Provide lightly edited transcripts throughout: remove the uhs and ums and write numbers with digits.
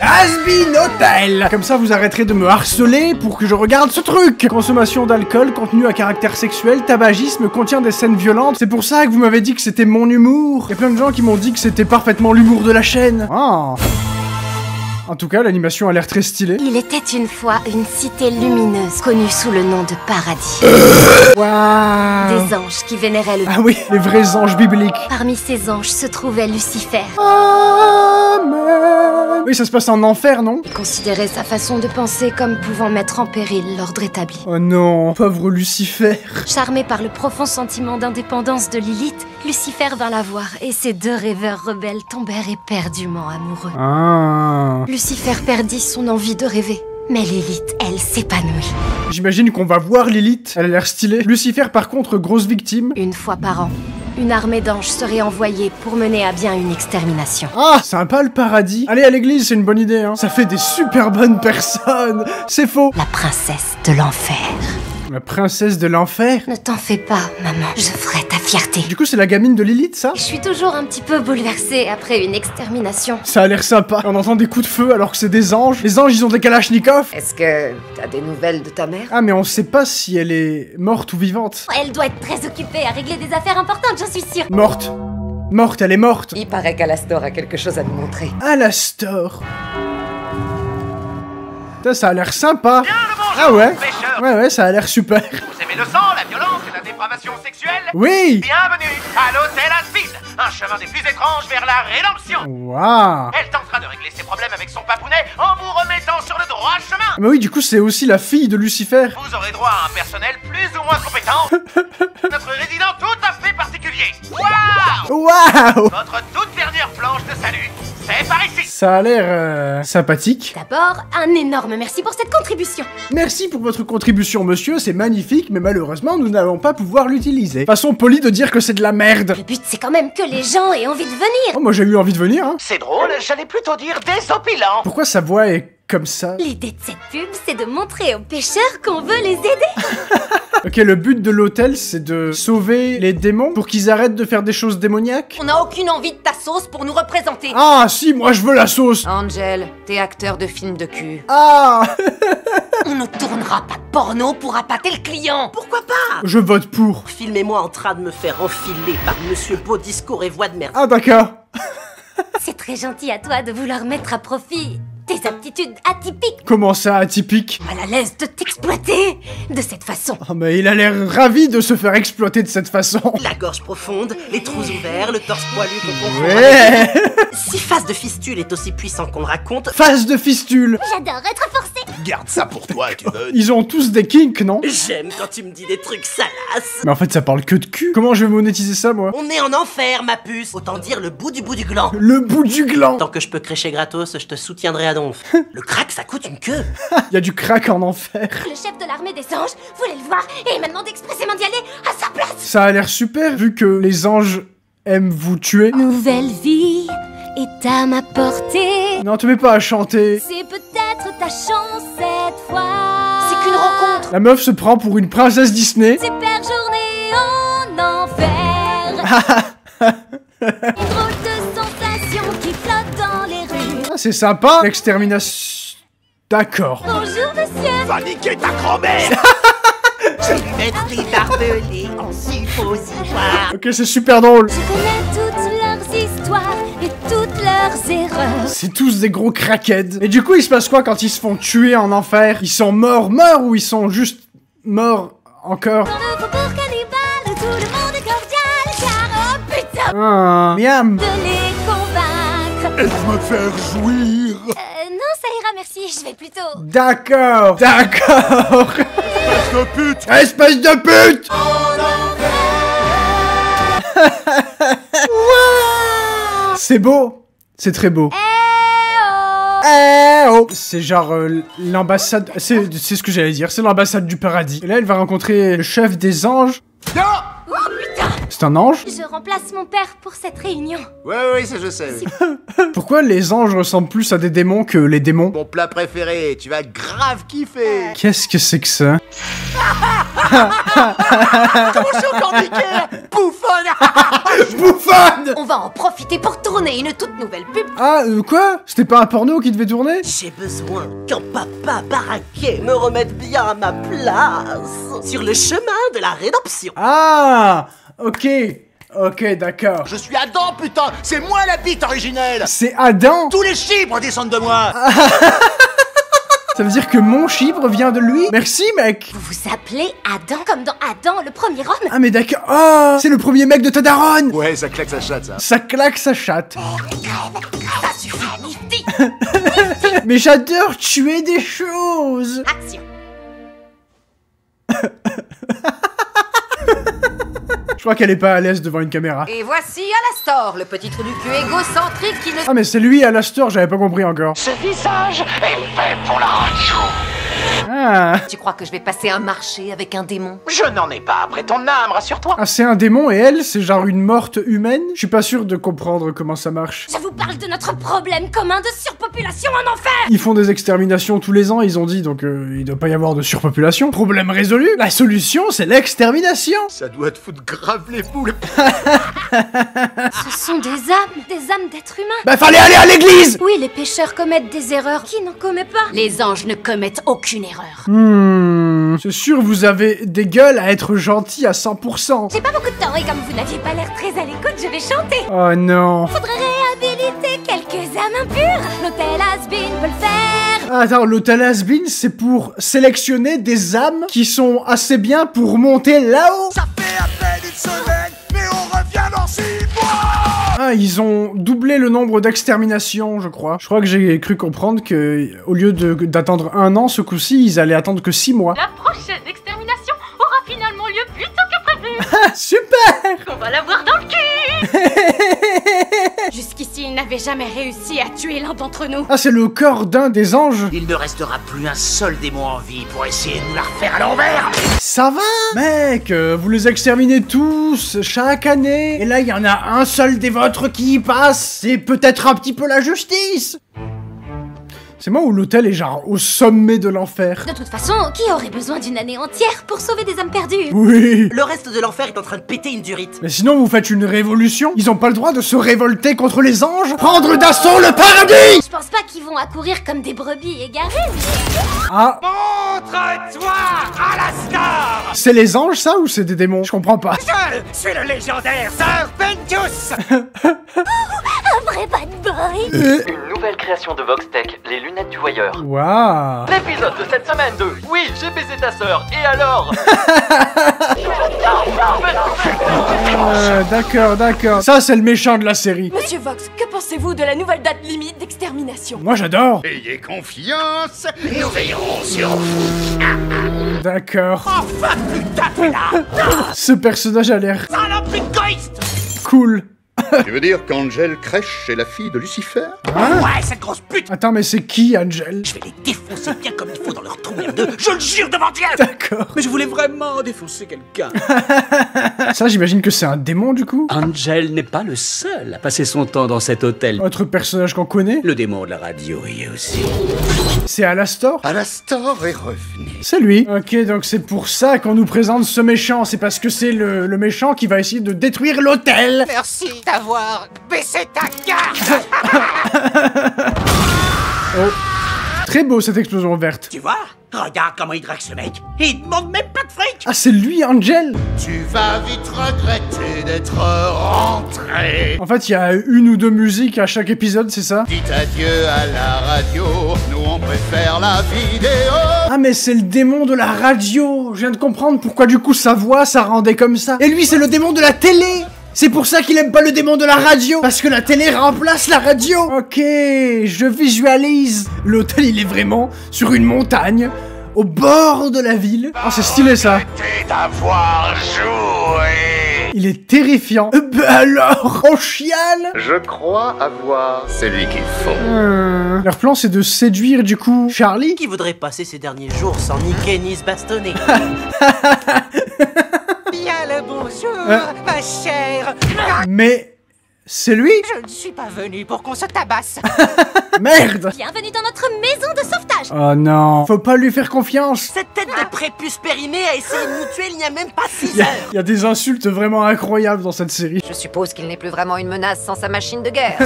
Has-been Hotel. Comme ça vous arrêterez de me harceler pour que je regarde ce truc. Consommation d'alcool, contenu à caractère sexuel, tabagisme, contient des scènes violentes. C'est pour ça que vous m'avez dit que c'était mon humour. Il y a plein de gens qui m'ont dit que c'était parfaitement l'humour de la chaîne. Ah. En tout cas, l'animation a l'air très stylée. Il était une fois une cité lumineuse, connue sous le nom de paradis. Waouh. Des anges qui vénéraient le... Ah oui, les vrais anges bibliques. Parmi ces anges se trouvait Lucifer. Amen. Oui, ça se passe en enfer, non? Il considérait sa façon de penser comme pouvant mettre en péril l'ordre établi. Oh non, pauvre Lucifer. Charmé par le profond sentiment d'indépendance de Lilith, Lucifer vint la voir et ces deux rêveurs rebelles tombèrent éperdument amoureux. Ah. Lucifer perdit son envie de rêver, mais Lilith, elle, s'épanouit. J'imagine qu'on va voir Lilith, elle a l'air stylée. Lucifer, par contre, grosse victime. Une fois par an, une armée d'anges serait envoyée pour mener à bien une extermination. Ah, sympa le paradis. Aller à l'église, c'est une bonne idée, hein. Ça fait des super bonnes personnes. C'est faux. La princesse de l'enfer. La princesse de l'enfer? Ne t'en fais pas, maman, je ferai ta fierté. Du coup, c'est la gamine de Lilith, ça? Je suis toujours un petit peu bouleversée après une extermination. Ça a l'air sympa. On entend des coups de feu alors que c'est des anges. Les anges, ils ont des kalachnikovs. Est-ce que t'as des nouvelles de ta mère? Ah, mais on sait pas si elle est morte ou vivante. Elle doit être très occupée à régler des affaires importantes, j'en suis sûre. Morte. Morte, elle est morte. Il paraît qu'Alastor a quelque chose à nous montrer. Alastor. Ça a l'air sympa. Ah ouais? Ouais, ça a l'air super. Vous aimez le sang, la violence et la dépravation sexuelle? Oui! Bienvenue à l'hôtel Has-been, un chemin des plus étranges vers la rédemption. Waouh! Elle tentera de régler ses problèmes avec son papounet en vous remettant sur le droit chemin. Mais oui, du coup, c'est aussi la fille de Lucifer. Vous aurez droit à un personnel plus ou moins compétent. Notre résident tout à fait particulier. Waouh! Waouh! Votre toute dernière planche de salut, c'est par ici. Ça a l'air sympathique. D'abord, un énorme merci pour cette contribution. Merci pour votre contribution, monsieur, c'est magnifique, mais malheureusement, nous n'allons pas pouvoir l'utiliser. Façon polie de dire que c'est de la merde. Le but, c'est quand même que les gens aient envie de venir. Oh, moi j'ai eu envie de venir, hein. C'est drôle, j'allais plutôt dire désopilant. Pourquoi sa voix est comme ça? L'idée de cette pub, c'est de montrer aux pêcheurs qu'on veut les aider. Ok, le but de l'hôtel, c'est de sauver les démons pour qu'ils arrêtent de faire des choses démoniaques. On n'a aucune envie de ta sauce pour nous représenter. Ah, si, moi je veux la sauce. Angel, t'es acteur de film de cul. Ah. On ne tournera pas de porno pour appâter le client. Pourquoi pas? Je vote pour. Filmez-moi en train de me faire enfiler par Monsieur Beau Discours et Voix de Merde. Ah, d'accord. C'est très gentil à toi de vouloir mettre à profit tes aptitudes atypiques. Comment ça, atypique? Mal à l'aise de t'exploiter de cette façon. Oh, mais il a l'air ravi de se faire exploiter de cette façon. La gorge profonde, les trous ouverts, le torse poilu qu'on confond. Ouais. Si Face de Fistule est aussi puissant qu'on le raconte, Face de fistule. J'adore être forcée. Garde ça pour toi, tu veux. Ils ont tous des kinks, non? j'aime quand tu me dis des trucs salaces. Mais en fait, ça parle que de cul. Comment je vais monétiser ça, moi? On est en enfer, ma puce. Autant dire le bout du gland. Le bout du gland. Tant que je peux crécher gratos, je te soutiendrai à donf. Le crack, ça coûte une queue. Il y a du crack en enfer. Le chef de l'armée des anges voulait le voir et il m'a demandé expressément d'y aller à sa place. Ça a l'air super, vu que les anges aiment vous tuer. Nouvelle vie est à ma portée. Non, te mets pas à chanter. C'est peut-être ta chance cette fois. C'est qu'une rencontre. La meuf se prend pour une princesse Disney. Super journée en enfer. Une drôle de sensation qui flotte dans les rues. Ah, c'est sympa. L'extermination... D'accord. Bonjour monsieur. Va niquer ta grand-mère. Je vais mettre les barbelés en suppositoire. Ok, c'est super drôle. Je connais toutes leurs histoires et toutes leurs erreurs. C'est tous des gros crackheads. Et du coup, il se passe quoi quand ils se font tuer en enfer? Ils sont morts ou ils sont juste morts encore? Dans le faubourg cannibale, tout le monde est cordial, car oh putain Ah, miam. de les convaincre. Laisse-me faire jouir. Non, ça ira, merci, je vais plutôt... D'accord. D'accord. Espèce de pute. Espèce de pute. C'est beau. C'est très beau. Eh oh. C'est genre l'ambassade... C'est ce que j'allais dire, c'est l'ambassade du paradis. Et là, elle va rencontrer le chef des anges. Oh putain! C'est un ange? Je remplace mon père pour cette réunion. Ouais, ça je sais. Pourquoi les anges ressemblent plus à des démons que les démons? Mon plat préféré, tu vas grave kiffer. Qu'est-ce que c'est que ça? Comment je suis encore niqué? Bouffonne. Bouffonne! On va en profiter pour tourner une toute nouvelle pub. Ah, quoi? C'était pas un porno qui devait tourner? J'ai besoin qu'un papa baraqué me remette bien à ma place sur le chemin de la rédemption. Ah! Ok. Ok, d'accord. Je suis Adam, putain. C'est moi la bite originelle. C'est Adam? Tous les chibres descendent de moi. Ça veut dire que mon chibre vient de lui? Merci, mec! Vous vous appelez Adam, comme dans Adam, le premier homme? Ah, mais d'accord. Oh! C'est le premier mec de ta daronne! Ouais, ça claque sa chatte, ça. Ça claque sa chatte. Ça suffit, Nifty. Mais j'adore tuer des choses! Action. Je crois qu'elle est pas à l'aise devant une caméra. Et voici Alastor, le petit trou du cul égocentrique qui ne... Ah, mais c'est lui, Alastor, j'avais pas compris encore. Ce visage est fait pour la radio. Ah. Tu crois que je vais passer un marché avec un démon? Je n'en ai pas après ton âme, rassure-toi. Ah, c'est un démon et elle, c'est genre une morte humaine? Je suis pas sûr de comprendre comment ça marche. Je vous parle de notre problème commun de surpopulation en enfer. Ils font des exterminations tous les ans, ils ont dit, donc il doit pas y avoir de surpopulation. Problème résolu, la solution, c'est l'extermination. Ça doit te foutre grave les boules. Ce sont des âmes d'êtres humains. Bah fallait aller à l'église. Oui, les pécheurs commettent des erreurs. Qui n'en commet pas? Les anges ne commettent aucune erreur. C'est sûr, vous avez des gueules à être gentil à 100%. J'ai pas beaucoup de temps et comme vous n'aviez pas l'air très à l'écoute, je vais chanter. Oh non. Faudrait réhabiliter quelques âmes impures. L'hôtel Has-Been peut le faire. Ah, attends, l'hôtel Has-Been, c'est pour sélectionner des âmes qui sont assez bien pour monter là-haut. Ça fait à peine une semaine, mais on revient dans 6 mois. Ah, ils ont doublé le nombre d'exterminations, je crois. Je crois que j'ai cru comprendre que, au lieu d'attendre 1 an, ce coup-ci, ils allaient attendre que 6 mois. La prochaine extermination aura finalement lieu plus tôt que prévu. Ah, super! On va l'avoir dans le cul. Jusqu'ici, il n'avait jamais réussi à tuer l'un d'entre nous. Ah, c'est le corps d'un des anges. Il ne restera plus un seul démon en vie pour essayer de nous la refaire à l'envers. Ça va? Mec, vous les exterminez tous, chaque année. Et là, il y en a un seul des vôtres qui y passe. C'est peut-être un petit peu la justice. C'est moi où l'hôtel est genre au sommet de l'enfer. De toute façon, qui aurait besoin d'une année entière pour sauver des âmes perdues? Oui. Le reste de l'enfer est en train de péter une durite. Mais sinon, vous faites une révolution? Ils ont pas le droit de se révolter contre les anges? Prendre d'assaut le paradis? Je pense pas qu'ils vont accourir comme des brebis égarées. Ah, Montre-toi à la star. c'est les anges ça ou c'est des démons? Je comprends pas. Je suis le légendaire Serpentius. Un vrai bad boy. Une nouvelle création de Voxtech, les lunettes du voyeur. Waouh. L'épisode de cette semaine de Oui, j'ai baisé ta sœur, et alors? D'accord. Ça, c'est le méchant de la série. Monsieur Vox, que pensez-vous de la nouvelle date limite d'extermination? Moi, j'adore. Ayez confiance, nous veillerons sur vous. D'accord. Enfin, putain, t'es là. Ce personnage a l'air Saloperie de ghost. cool. Tu veux dire qu'Angel Crèche est la fille de Lucifer? Ouais, cette grosse pute. Attends, mais c'est qui, Angel? Je vais les défoncer bien comme il faut dans leur trou merdeux. Je le jure devant Dieu. D'accord. Mais je voulais vraiment défoncer quelqu'un. Ça, j'imagine que c'est un démon, du coup. Angel n'est pas le seul à passer son temps dans cet hôtel. Autre personnage qu'on connaît, Le démon de la radio y est aussi. c'est Alastor. Alastor est revenu. C'est lui. Ok, donc c'est pour ça qu'on nous présente ce méchant. C'est parce que c'est le méchant qui va essayer de détruire l'hôtel. Merci d'avoir baissé ta garde. Oh. Très beau, cette explosion verte. Tu vois? Regarde comment il drague ce mec. Il demande même pas de fric. Ah, c'est lui, Angel. Tu vas vite regretter d'être rentré. En fait, il y a 1 ou 2 musiques à chaque épisode, c'est ça? Dites adieu à la radio, nous on préfère la vidéo. Ah, mais c'est le démon de la radio. Je viens de comprendre pourquoi du coup sa voix, ça rendait comme ça. Et lui, c'est le démon de la télé. C'est pour ça qu'il aime pas le démon de la radio. Parce que la télé remplace la radio. Ok, je visualise. L'hôtel, il est vraiment sur une montagne, au bord de la ville. Oh, c'est stylé ça. Arrêtez d'avoir joué. Il est terrifiant. Bah alors, on chiale. Je crois avoir celui qu'il faut. Leur plan, c'est de séduire du coup Charlie. Qui voudrait passer ses derniers jours sans niquer ni se bastonner? Bien le bonjour, ma chère. Mais C'est lui? Je ne suis pas venu pour qu'on se tabasse. Merde! Bienvenue dans notre maison de sauvetage. Oh non, faut pas lui faire confiance. Cette tête de prépuce périmée a essayé de nous tuer il n'y a même pas 6 heures. Il y a des insultes vraiment incroyables dans cette série. Je suppose qu'il n'est plus vraiment une menace sans sa machine de guerre.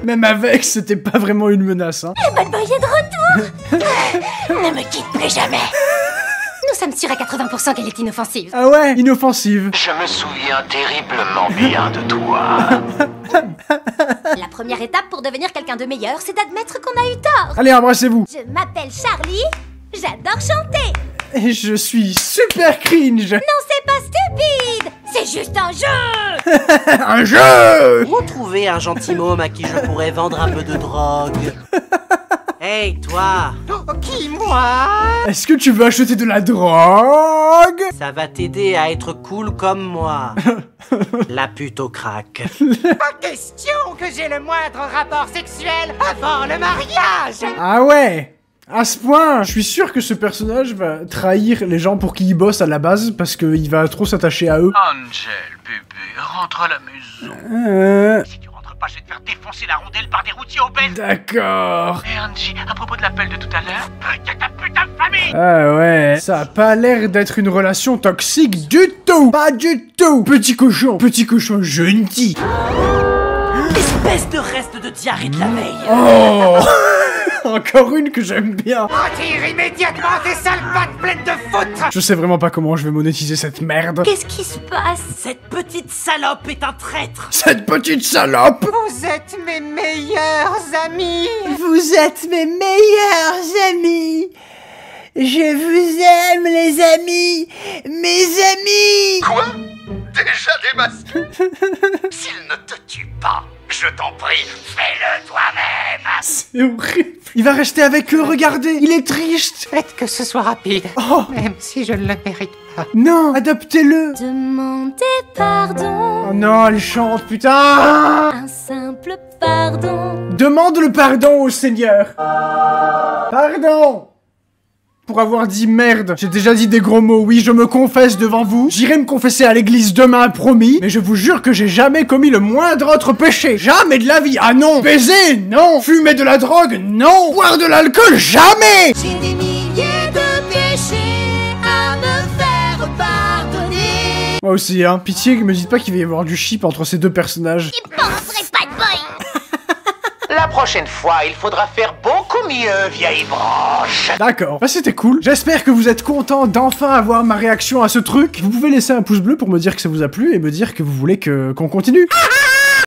Même avec, c'était pas vraiment une menace, hein. Le bad boy est de retour. Ne me quitte plus jamais. Nous sommes sûrs à 80% qu'elle est inoffensive. Ah ouais, inoffensive. Je me souviens terriblement bien de toi. La première étape pour devenir quelqu'un de meilleur, c'est d'admettre qu'on a eu tort. Allez, embrassez-vous. Je m'appelle Charlie, j'adore chanter. Et je suis super cringe. Non, c'est pas stupide, c'est juste un jeu. Un jeu. Retrouver un gentilhomme à qui je pourrais vendre un peu de drogue. Hey, toi! Oh, qui, moi? Est-ce que tu veux acheter de la drogue? Ça va t'aider à être cool comme moi. La pute au crack. Pas question que j'ai le moindre rapport sexuel avant le mariage. Ah ouais. À ce point, je suis sûr que ce personnage va trahir les gens pour qui il bosse à la base parce qu'il va trop s'attacher à eux. Angel, bébé, rentre à la maison. Si tu rentres pas, je vais te faire défoncer la rondelle par des routiers obèses. D'accord. Et Angie, à propos de l'appel de tout à l'heure, que ta putain de famille. Ah ouais, ça a pas l'air d'être une relation toxique du tout. Pas du tout. Petit cochon gentil. Espèce de reste de diarrhée de la veille. Oh. Encore une que j'aime bien. Retire immédiatement tes sales pattes pleines de foutre. Je sais vraiment pas comment je vais monétiser cette merde. Qu'est-ce qui se passe? Cette petite salope est un traître. Cette petite salope. Vous êtes mes meilleurs amis. Vous êtes mes meilleurs amis. Je vous aime, les amis. Mes amis. Quoi? Déjà démasqué? S'il ne te tue pas, je t'en prie, fais-le toi-même. C'est horrible. Il va rester avec eux, regardez. Il est triste. Faites que ce soit rapide, Oh. même si je ne le mérite pas. Non, adoptez-le. Demandez pardon, Oh non, elle chante, putain. un simple pardon. Demande le pardon au Seigneur. Pardon. Pour avoir dit merde. J'ai déjà dit des gros mots, oui, je me confesse devant vous. J'irai me confesser à l'église demain, promis. Mais je vous jure que j'ai jamais commis le moindre autre péché. Jamais de la vie. Ah non. Baiser, non. Fumer de la drogue, non. Boire de l'alcool, jamais. J'ai des milliers de péchés à me faire pardonner. Moi aussi, hein. Pitié, me dites pas qu'il va y avoir du chip entre ces deux personnages. Il penserait pas de boy. La prochaine fois, il faudra faire beaucoup mieux, vieille branche. D'accord, bah c'était cool. J'espère que vous êtes contents d'enfin avoir ma réaction à ce truc. Vous pouvez laisser un pouce bleu pour me dire que ça vous a plu et me dire que vous voulez qu'on continue.